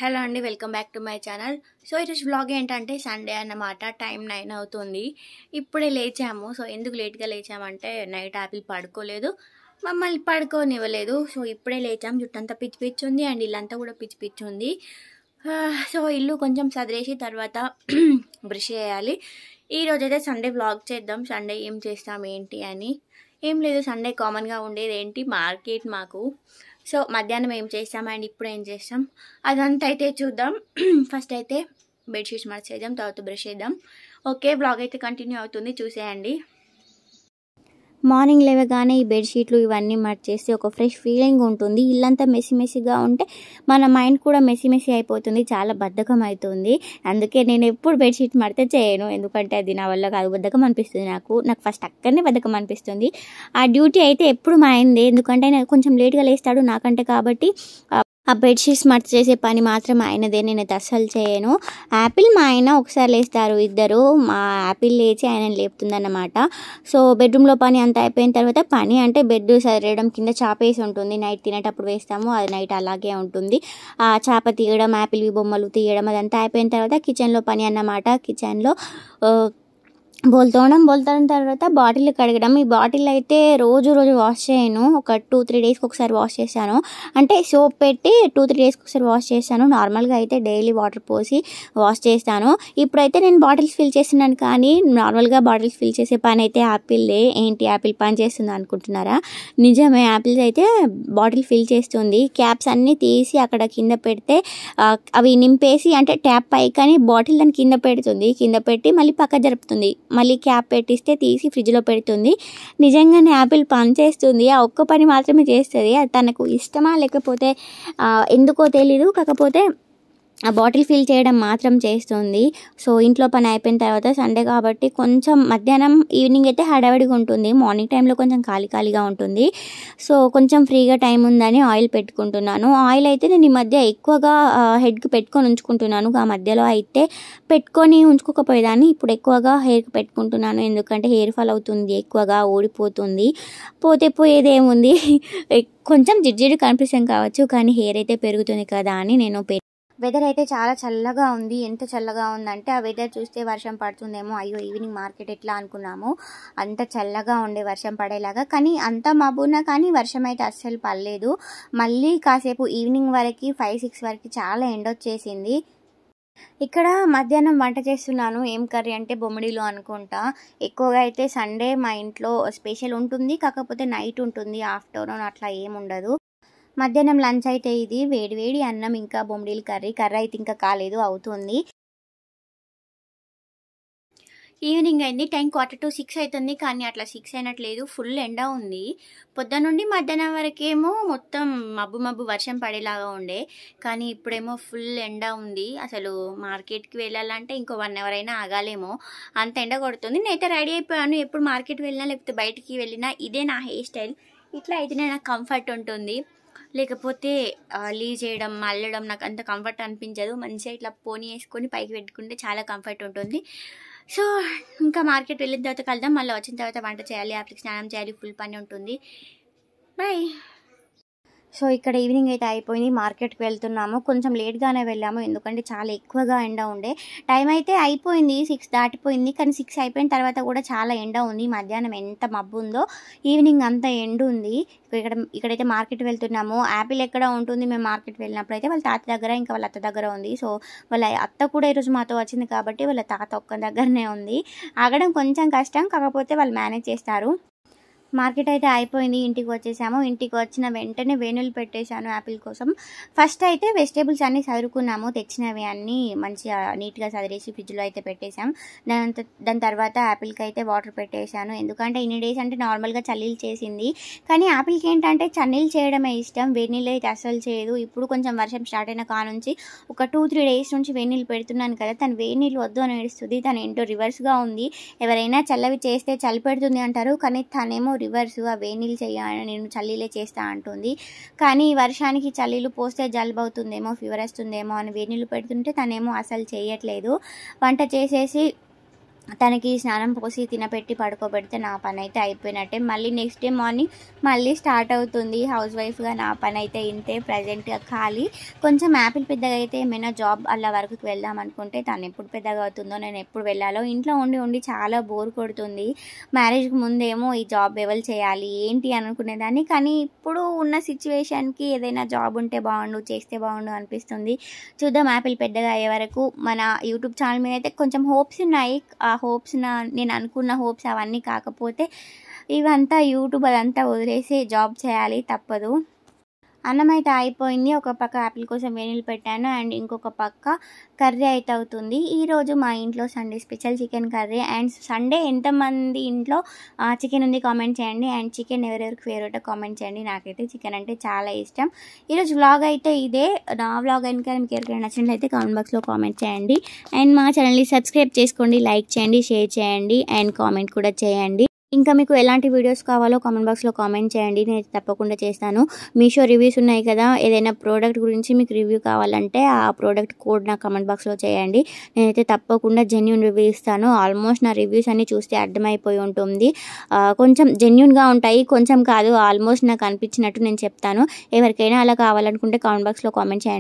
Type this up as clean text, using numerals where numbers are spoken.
Hello అండి, welcome back to my channel. So ఈరోజు vlog ఏంటంటే సండే అన్నమాట. టైం 9 అవుతుంది. ఇప్పుడే లేచాము. సో ఎందుకు లేట్గా లేచామంటే నైట్ యాపిల్ పడుకోలేదు, మమ్మల్ని పడుకోనివ్వలేదు. సో ఇప్పుడే లేచాం. జుట్టంతా పిచ్చి పిచ్చి ఉంది అండ్ ఇల్లంతా కూడా పిచ్చి పిచ్చి ఉంది. సో ఇల్లు కొంచెం సదిరేసి తర్వాత బ్రష్ చేయాలి. ఈరోజు అయితే సండే వ్లాగ్ చేద్దాం. సండే ఏం చేస్తాం ఏంటి అని ఏం లేదు. సండే కామన్గా ఉండేది ఏంటి, మార్కెట్ మాకు. సో మధ్యాహ్నం ఏం చేస్తాం అండ్ ఇప్పుడు ఏం చేస్తాం అదంతా అయితే చూద్దాం. ఫస్ట్ అయితే బెడ్షీట్స్ మార్చేద్దాం, తర్వాత బ్రష్ చేద్దాం. ఓకే, బ్లాగ్ అయితే కంటిన్యూ అవుతుంది, చూసేయండి. మార్నింగ్ లేవగానే ఈ బెడ్షీట్లు ఇవన్నీ మర్చేస్తే ఒక ఫ్రెష్ ఫీలింగ్ ఉంటుంది. ఇల్లంతా మెస్సి మెస్సిగా ఉంటే మన మైండ్ కూడా మెస్సి మెస్సి అయిపోతుంది, చాలా బద్ధకం అవుతుంది. అందుకే నేను ఎప్పుడు బెడ్షీట్ మడితే చేయను, ఎందుకంటే అది నా వల్ల కాదు, బద్ధకం అనిపిస్తుంది. నాకు ఫస్ట్ అక్కడనే బద్ధకం అనిపిస్తుంది. ఆ డ్యూటీ అయితే ఎప్పుడు మా అయింది, ఎందుకంటే ఆయన కొంచెం లేట్గా లేస్తాడు నాకంటే, కాబట్టి ఆ బెడ్షీట్స్ మర్చి చేసే పని మాత్రం ఆయనదే, నేనైతే అస్సలు చేయను. యాపిల్ మా ఆయన ఒకసారి లేస్తారు, ఇద్దరు. మా యాపిల్ లేచి ఆయన లేపుతుందన్నమాట. సో బెడ్రూమ్లో పని అంతా అయిపోయిన తర్వాత పని అంటే బెడ్ సరేయడం, కింద చాప వేసి ఉంటుంది, నైట్ తినేటప్పుడు వేస్తాము, అది నైట్ అలాగే ఉంటుంది. ఆ చాప తీయడం, యాపిల్ బొమ్మలు తీయడం అదంతా అయిపోయిన తర్వాత కిచెన్లో పని అన్నమాట. కిచెన్లో బోల్తోవడం తర్వాత బాటిల్ కడగడం. ఈ బాటిల్ అయితే రోజు వాష్ చేయను, ఒక 2-3 డేస్కి ఒకసారి వాష్ చేశాను. అంటే సోప్ పెట్టి 2-3 డేస్కి ఒకసారి వాష్ చేశాను. నార్మల్గా అయితే డైలీ వాటర్ పోసి వాష్ చేస్తాను. ఇప్పుడైతే నేను బాటిల్స్ ఫిల్ చేస్తున్నాను, కానీ నార్మల్గా బాటిల్స్ ఫిల్ చేసే పని అయితే యాపిల్లే. ఏంటి యాపిల్ పని చేస్తుంది అనుకుంటున్నారా? నిజమే, యాపిల్స్ అయితే బాటిల్ ఫిల్ చేస్తుంది. క్యాప్స్ అన్నీ తీసి అక్కడ కింద పెడితే అవి నింపేసి, అంటే ట్యాప్ పైకని బాటిల్ దాన్ని కింద పెడుతుంది, కింద పెట్టి మళ్ళీ పక్క జరుపుతుంది, మళ్ళీ క్యాప్ పెట్టిస్తే తీసి ఫ్రిడ్జ్లో పెడుతుంది. నిజంగానే యాపిల్ పని చేస్తుంది, ఆ ఒక్క పని మాత్రమే చేస్తుంది. అది తనకు ఇష్టమా లేకపోతే ఎందుకో తెలీదు, కాకపోతే ఆ బాటిల్ ఫిల్ చేయడం మాత్రం చేస్తుంది. సో ఇంట్లో పని అయిపోయిన తర్వాత సండే కాబట్టి కొంచెం మధ్యాహ్నం ఈవినింగ్ అయితే హడావిడిగా ఉంటుంది, మార్నింగ్ టైంలో కొంచెం ఖాళీగా ఉంటుంది. సో కొంచెం ఫ్రీగా టైం ఉందని ఆయిల్ పెట్టుకుంటున్నాను. ఆయిల్ అయితే నేను ఈ మధ్య ఎక్కువగా హెడ్కి పెట్టుకొని ఉంచుకుంటున్నాను. ఆ మధ్యలో అయితే పెట్టుకొని ఉంచుకోకపోయేదాన్ని, ఇప్పుడు ఎక్కువగా హెయిర్కి పెట్టుకుంటున్నాను, ఎందుకంటే హెయిర్ ఫాల్ అవుతుంది, ఎక్కువగా ఊడిపోతుంది. పోయేది ఏముంది, కొంచెం జిడ్జిడ్డు కనిపిస్తాం కావచ్చు, కానీ హెయిర్ అయితే పెరుగుతుంది కదా అని నేను వెదర్ అయితే చాలా చల్లగా ఉంది. ఎంత చల్లగా ఉందంటే ఆ వెదర్ చూస్తే వర్షం పడుతుందేమో, అయ్యో ఈవినింగ్ మార్కెట్ ఎట్లా అనుకున్నాము, అంత చల్లగా ఉండే వర్షం పడేలాగా. కానీ అంత మబ్బున్నా కానీ వర్షం అయితే అస్సలు పడలేదు. మళ్ళీ కాసేపు ఈవినింగ్ వరకు 5-6 వరకు చాలా ఎండ వచ్చేసింది. ఇక్కడ మధ్యాహ్నం వంట చేస్తున్నాను. ఏం కర్రీ అంటే బొమ్మిడిలో అనుకుంటా. ఎక్కువగా అయితే సండే మా ఇంట్లో స్పెషల్ ఉంటుంది, కాకపోతే నైట్ ఉంటుంది, ఆఫ్టర్నూన్ అట్లా ఏముండదు. మధ్యాహ్నం లంచ్ అయితే ఇది వేడి అన్నం, ఇంకా బొమ్మిడిలు కర్రీ అయితే ఇంకా కాలేదు, అవుతుంది. ఈవినింగ్ అయింది, టైం 5:45 అవుతుంది, కానీ అట్లా 6 అయినట్లేదు, ఫుల్ ఎండ ఉంది. పొద్దున నుండి మధ్యాహ్నం వరకేమో మొత్తం మబ్బు వర్షం పడేలాగా ఉండే, కానీ ఇప్పుడేమో ఫుల్ ఎండ ఉంది. అసలు మార్కెట్కి వెళ్ళాలంటే ఇంకో 1 అవర్ అయినా ఆగాలేమో, అంత ఎండ కొడుతుంది. నేనైతే రెడీ అయిపోయాను. ఎప్పుడు మార్కెట్కి వెళ్ళినా లేకపోతే బయటికి వెళ్ళినా ఇదే నా హెయిర్ స్టైల్. ఇట్లా అయితేనే నాకు కంఫర్ట్ ఉంటుంది, లేకపోతే లీవ్ చేయడం, అల్లడం నాకు అంత కంఫర్ట్ అనిపించదు. మంచిగా ఇట్లా పోనీ వేసుకొని పైకి పెట్టుకుంటే చాలా కంఫర్ట్ ఉంటుంది. సో ఇంకా మార్కెట్ వెళ్ళిన తర్వాత కలుద్దాం. మళ్ళీ వచ్చిన తర్వాత వంట చేయాలి, అప్పటికి స్నానం చేయాలి, ఫుల్ పని ఉంటుంది. బాయ్. సో ఇక్కడ ఈవినింగ్ అయితే అయిపోయింది, మార్కెట్కి వెళ్తున్నాము. కొంచెం లేట్గానే వెళ్ళాము, ఎందుకంటే చాలా ఎక్కువగా ఎండ ఉండే. టైం అయితే అయిపోయింది, 6 దాటిపోయింది, కానీ 6 అయిపోయిన తర్వాత కూడా చాలా ఎండ ఉంది. మధ్యాహ్నం ఎంత మబ్బు ఉందో, ఈవినింగ్ అంత ఎండ ఉంది. ఇక్కడైతే మార్కెట్ వెళ్తున్నాము. యాపిల్ ఎక్కడ ఉంటుంది, మేము మార్కెట్ వెళ్ళినప్పుడు అయితే వాళ్ళ తాత దగ్గర, ఇంకా వాళ్ళ అత్త దగ్గర ఉంది. సో వాళ్ళ అత్త కూడా ఈరోజు మాతో వచ్చింది కాబట్టి వాళ్ళ తాత ఒక్క దగ్గరనే ఉంది. ఆగడం కొంచెం కష్టం, కాకపోతే వాళ్ళు మేనేజ్ చేస్తారు. మార్కెట్ అయితే అయిపోయింది, ఇంటికి వచ్చేసాము. ఇంటికి వచ్చిన వెంటనే వేణులు పెట్టేశాను యాపిల్ కోసం. ఫస్ట్ అయితే వెజిటేబుల్స్ అన్నీ చదువుకున్నాము, తెచ్చినవి అన్నీ మంచిగా నీట్గా చదివేసి ఫ్రిడ్జ్లో అయితే పెట్టేశాం. దాని తర్వాత యాపిల్కి అయితే వాటర్ పెట్టేశాను, ఎందుకంటే ఇన్ని డేస్ అంటే నార్మల్గా చల్లీలు చేసింది, కానీ యాపిల్కి ఏంటంటే చన్నీళ్ళు చేయడమే ఇష్టం, వేణీళ్ళు అయితే అస్సలు చేయదు. ఇప్పుడు కొంచెం వర్షం స్టార్ట్ అయిన కానుంచి ఒక 2-3 డేస్ నుంచి వేణీళ్ళు పెడుతున్నాను కదా, తను వేణీళ్ళు వద్దు అని ఏడుస్తుంది. తను ఏంటో రివర్స్గా ఉంది. ఎవరైనా చల్లవి చేస్తే చలి పెడుతుంది అంటారు, కానీ తనేమో రివర్స్, ఆ వేణీళ్ళు చేయాలని నేను చల్లీలే చేస్తా అంటుంది. కానీ ఈ వర్షానికి చల్లీలు పోస్తే జలుబు అవుతుందేమో, ఫీవర్ వస్తుందేమో అని వేణీళ్ళు పెడుతుంటే తనేమో అసలు చేయట్లేదు. వంట చేసేసి తనకి స్నానం పోసి తినపెట్టి పడుకోబెడితే నా పని అయితే అయిపోయినట్టే. మళ్ళీ నెక్స్ట్ డే మార్నింగ్ మళ్ళీ స్టార్ట్ అవుతుంది. హౌస్ వైఫ్గా నా పని అయితే ఇంతే. ప్రజెంట్గా ఖాళీ. కొంచెం యాపిల్ పెద్దగా అయితే ఏమైనా జాబ్ అలా వరకుకి వెళ్దాం అనుకుంటే తను ఎప్పుడు పెద్దగా అవుతుందో, నేను ఎప్పుడు వెళ్ళాలో. ఇంట్లో ఉండి ఉండి చాలా బోర్ కొడుతుంది. మ్యారేజ్కి ముందేమో ఈ జాబ్ ఎవరు చేయాలి ఏంటి అనుకునేదాన్ని, కానీ ఇప్పుడు ఉన్న సిచ్యువేషన్కి ఏదైనా జాబ్ ఉంటే బాగుండు, చేస్తే బాగుండు అనిపిస్తుంది. చూద్దాం, యాపిల్ పెద్దగా అయ్యే వరకు. మన యూట్యూబ్ ఛానల్ మీద అయితే కొంచెం హోప్స్ ఉన్నాయి. ఆ హోప్స్ నేను అనుకున్న హోప్స్ అవన్నీ కాకపోతే ఇవంతా యూట్యూబ్ అదంతా వదిలేసి జాబ్ చేయాలి, తప్పదు. అన్నం అయితే అయిపోయింది. ఒక పక్క యాపిల్ కోసం వేనీళ్ళు పెట్టాను అండ్ ఇంకొక పక్క కర్రీ అయితే అవుతుంది. ఈరోజు మా ఇంట్లో Sunday special chicken curry. And Sunday ఎంతమంది ఇంట్లో చికెన్ ఉంది కామెంట్ చేయండి. అండ్ చికెన్ ఎవరెవరికి ఫేవరెట్ కామెంట్ చేయండి. నాకైతే చికెన్ అంటే చాలా ఇష్టం. ఈరోజు వ్లాగ్ అయితే ఇదే. నా వ్లాగ్ కనుక మీకు ఎవరికైనా నచ్చినట్లయితే కామెంట్ బాక్స్లో కామెంట్ చేయండి. అండ్ మా ఛానల్ని సబ్స్క్రైబ్ చేసుకోండి, లైక్ చేయండి, షేర్ చేయండి అండ్ కామెంట్ కూడా చేయండి. ఇంకా మీకు ఎలాంటి వీడియోస్ కావాలో కామెంట్ బాక్స్లో కామెంట్ చేయండి, నేను తప్పకుండా చేస్తాను. మీషో రివ్యూస్ ఉన్నాయి కదా, ఏదైనా ప్రోడక్ట్ గురించి మీకు రివ్యూ కావాలంటే ఆ ప్రోడక్ట్ కోడ్ నా కామెంట్ బాక్స్లో చేయండి. నేనైతే తప్పకుండా జెన్యూన్ రివ్యూ ఇస్తాను. ఆల్మోస్ట్ నా రివ్యూస్ అన్ని చూస్తే అర్థమైపోయి ఉంటుంది. కొంచెం జెన్యూన్గా ఉంటాయి, కొంచెం కాదు, ఆల్మోస్ట్ నాకు అనిపించినట్టు నేను చెప్తాను. ఎవరికైనా అలా కావాలనుకుంటే కామెంట్ బాక్స్లో కామెంట్ చేయండి.